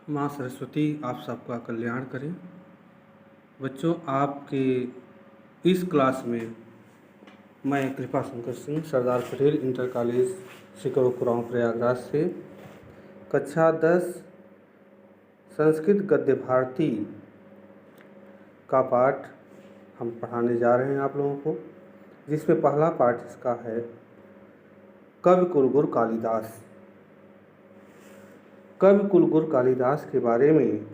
माँ सरस्वती आप सबका कल्याण करें। बच्चों, आपके इस क्लास में मैं कृपा शंकर सिंह, सरदार पटेल इंटर कॉलेज सिकरो कुराऊं प्रयागराज से कक्षा 10 संस्कृत गद्य भारती का पाठ हम पढ़ाने जा रहे हैं आप लोगों को, जिसमें पहला पाठ इसका है कवि कुलगुरु कालिदास। कवि कुलगुरु कालिदास के बारे में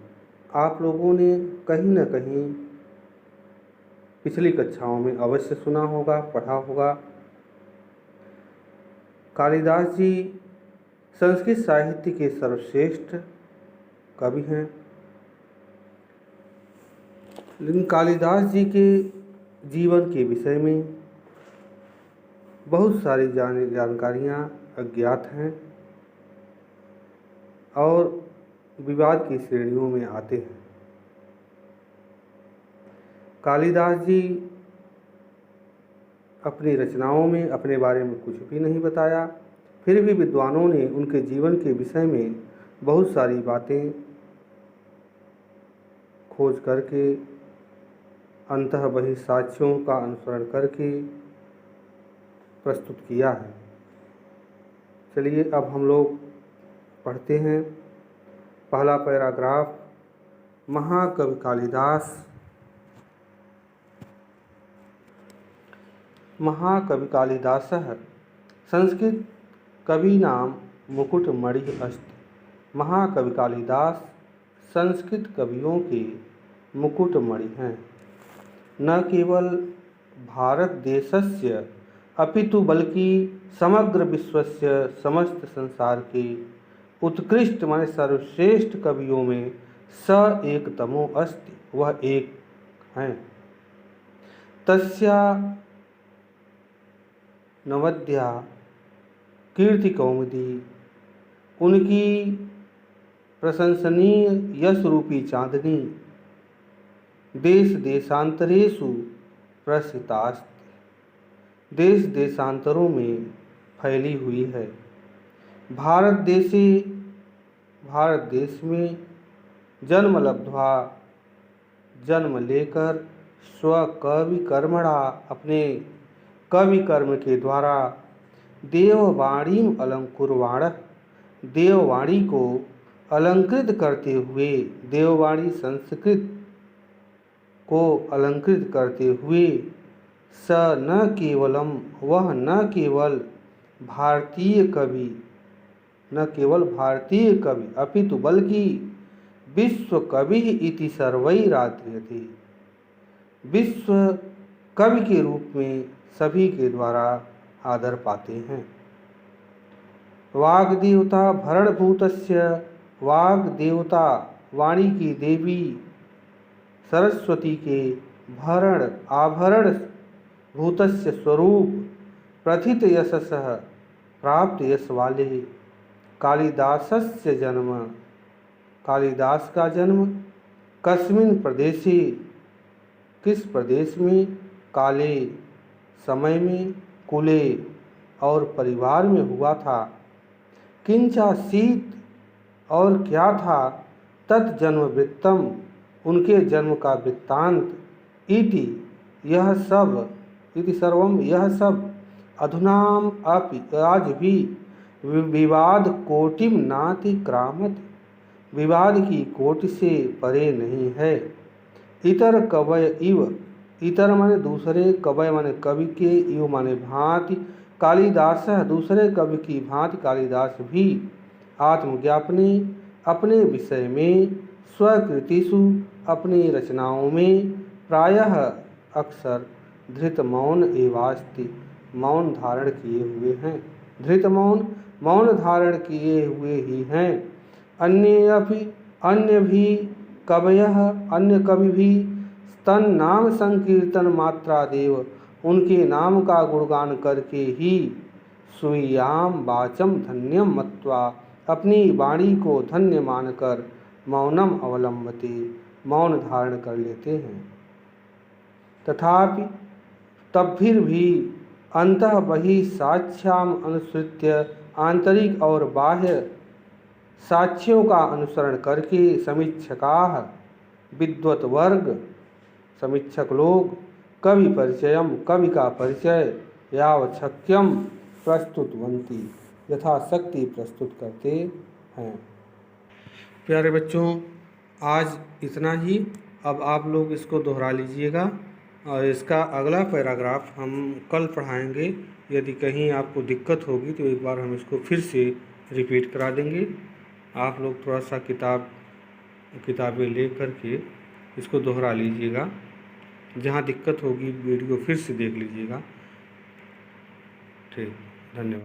आप लोगों ने कहीं न कहीं पिछली कक्षाओं में अवश्य सुना होगा, पढ़ा होगा। कालिदास जी संस्कृत साहित्य के सर्वश्रेष्ठ कवि हैं। लेकिन कालिदास जी के जीवन के विषय में बहुत सारी जानकारियाँ अज्ञात हैं और विवाद की श्रेणियों में आते हैं। कालिदास जी अपनी रचनाओं में अपने बारे में कुछ भी नहीं बताया, फिर भी विद्वानों ने उनके जीवन के विषय में बहुत सारी बातें खोज करके अंतःबहिः साक्ष्यों का अनुसरण करके प्रस्तुत किया है। चलिए अब हम लोग पढ़ते हैं। पहला पैराग्राफ। महाकवि कालिदास। महाकवि कालिदासः संस्कृत कवीनां मुकुटमणिः अस्ति। महाकवि कालिदास संस्कृत कवियों के मुकुटमणि हैं। न केवल भारत देशस्य अपितु बल्कि समग्र विश्वस्य समस्त संसार के उत्कृष्ट माने सर्वश्रेष्ठ कवियों में स एकतमो अस्ति, वह एक हैं। तस्या नवद्या कीर्ति कौमुदी, उनकी प्रशंसनीय यश रूपी चांदनी देश देशांतरेषु प्रसृतास्ति, देश देशांतरों में फैली हुई है। भारत देश में जन्म लब्ध्वा, जन्म लेकर स्वकवि कर्मणा, अपने कवि कर्म के द्वारा देववाणीम अलंकुर्वाण, देववाणी को अलंकृत करते हुए, देववाणी संस्कृत को अलंकृत करते हुए स न केवलम, वह न केवल भारतीय कवि, न केवल भारतीय कवि अपितु बल्कि विश्व कवि इति सर्वैराध्यते, विश्व कवि के रूप में सभी के द्वारा आदर पाते हैं। वाग्देवता भरणभूतस्य, वाग्देवता वाणी की देवी सरस्वती के भरण आभरण भूतस्य स्वरूप प्रथित यशसः प्राप्त यश वाले कालिदासस्य जन्म, कालिदास का जन्म कस्मिन् प्रदेशे, किस प्रदेश में, काले समय में, कुले और परिवार में हुआ था। किंचासीत और क्या था, तत्जन्म वृत्तम, उनके जन्म का वृत्तांत, इति यह सब, इति सर्वम यह सब, अधुनाम अपि आज भी विवाद कोटिम नातिक्रामत, विवाद की कोटि से परे नहीं है। इतर कवय इव, इतर माने दूसरे, कवय माने कवि के, इव माने भांति, कालिदास दूसरे कवि की भांति कालिदास भी आत्मज्ञापने, अपने विषय में, स्वकृतिषु, अपनी रचनाओं में, प्रायः अक्सर धृत मौन एवास्ति, मौन धारण किए हुए हैं। धृत मौन, मौन धारण किए हुए ही हैं। अन्य भी कवयः, अन्य कवि भी तन नाम संकीर्तन मात्रा देव, उनके नाम का गुणगान करके ही स्वीयाम वाचम धन्यम मत्वा, अपनी वाणी को धन्य मानकर मौनम अवलंबते, मौन धारण कर लेते हैं। तथापि तब फिर भी अंतः बहिः साक्ष्याम अनुसृत्य, आंतरिक और बाह्य साक्ष्यों का अनुसरण करके समीक्षकाः विद्वत वर्ग, समीक्षक लोग कवि परिचयम, कवि का परिचय यावच्छक्यम प्रस्तुतवन्ति, यथाशक्ति प्रस्तुत करते हैं। प्यारे बच्चों, आज इतना ही। अब आप लोग इसको दोहरा लीजिएगा और इसका अगला पैराग्राफ हम कल पढ़ाएंगे। यदि कहीं आपको दिक्कत होगी तो एक बार हम इसको फिर से रिपीट करा देंगे। आप लोग थोड़ा सा किताबें ले करके इसको दोहरा लीजिएगा। जहाँ दिक्कत होगी वीडियो फिर से देख लीजिएगा। ठीक, धन्यवाद।